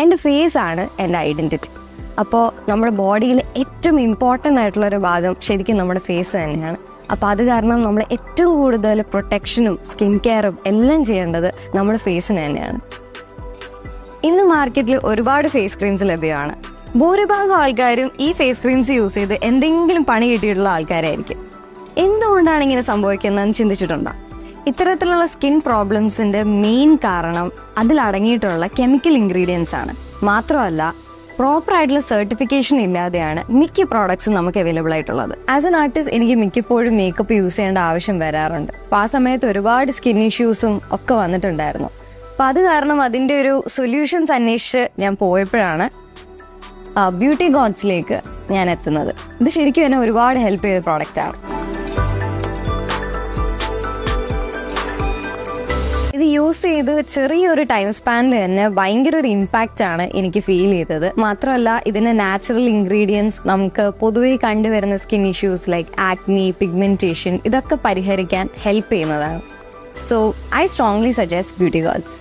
എൻ്റെ ഫേസ് ആണ് എൻ്റെ ഐഡൻറ്റിറ്റി. അപ്പോൾ നമ്മുടെ ബോഡിയിൽ ഏറ്റവും ഇമ്പോർട്ടൻ്റ് ആയിട്ടുള്ളൊരു ഭാഗം ശരിക്കും നമ്മുടെ ഫേസ് തന്നെയാണ്. അപ്പോൾ അത് കാരണം നമ്മൾ ഏറ്റവും കൂടുതൽ പ്രൊട്ടക്ഷനും സ്കിൻ കെയറും എല്ലാം ചെയ്യേണ്ടത് നമ്മുടെ ഫേസിന് തന്നെയാണ്. ഇന്ന് മാർക്കറ്റിൽ ഒരുപാട് ഫേസ് ക്രീംസ് ലഭ്യമാണ്. ഭൂരിഭാഗം ആൾക്കാരും ഈ ഫേസ് ക്രീംസ് യൂസ് ചെയ്ത് എന്തെങ്കിലും പണി കിട്ടിയിട്ടുള്ള ആൾക്കാരായിരിക്കും. എന്തുകൊണ്ടാണ് ഇങ്ങനെ സംഭവിക്കുന്നതെന്ന് ചിന്തിച്ചിട്ടുണ്ടോ? ഇത്തരത്തിലുള്ള സ്കിൻ പ്രോബ്ലംസിന്റെ മെയിൻ കാരണം അതിലടങ്ങിയിട്ടുള്ള കെമിക്കൽ ഇൻഗ്രീഡിയൻസ് ആണ്. മാത്രമല്ല, പ്രോപ്പർ ആയിട്ടുള്ള സർട്ടിഫിക്കേഷൻ ഇല്ലാതെയാണ് മിക്ക പ്രോഡക്ട്സും നമുക്ക് അവൈലബിൾ ആയിട്ടുള്ളത്. ആസ് എൻ ആർട്ടിസ്റ്റ് എനിക്ക് മിക്കപ്പോഴും മേക്കപ്പ് യൂസ് ചെയ്യേണ്ട ആവശ്യം വരാറുണ്ട്. അപ്പോൾ ആ സമയത്ത് ഒരുപാട് സ്കിൻ ഇഷ്യൂസും ഒക്കെ വന്നിട്ടുണ്ടായിരുന്നു. അപ്പം അത് കാരണം അതിൻ്റെ ഒരു സൊല്യൂഷൻസ് അന്വേഷിച്ച് ഞാൻ പോയപ്പോഴാണ് ബ്യൂട്ടി ഗോഡ്സിലേക്ക് ഞാൻ എത്തുന്നത്. ഇത് ശരിക്കും എന്നെ ഒരുപാട് ഹെൽപ്പ് ചെയ്ത പ്രോഡക്റ്റാണ്. ഇത് യൂസ് ചെയ്ത് ചെറിയൊരു ടൈം സ്പാനിൽ തന്നെ ഭയങ്കര ഒരു ഇമ്പാക്റ്റ് ആണ് എനിക്ക് ഫീൽ ചെയ്തത്. മാത്രമല്ല, ഇതിന്റെ നാച്ചുറൽ ഇൻഗ്രീഡിയൻസ് നമുക്ക് പൊതുവെ കണ്ടുവരുന്ന skin issues like acne, pigmentation ഇതൊക്കെ പരിഹരിക്കാൻ ഹെൽപ്പ് ചെയ്യുന്നതാണ്. So I strongly suggest beauty God's.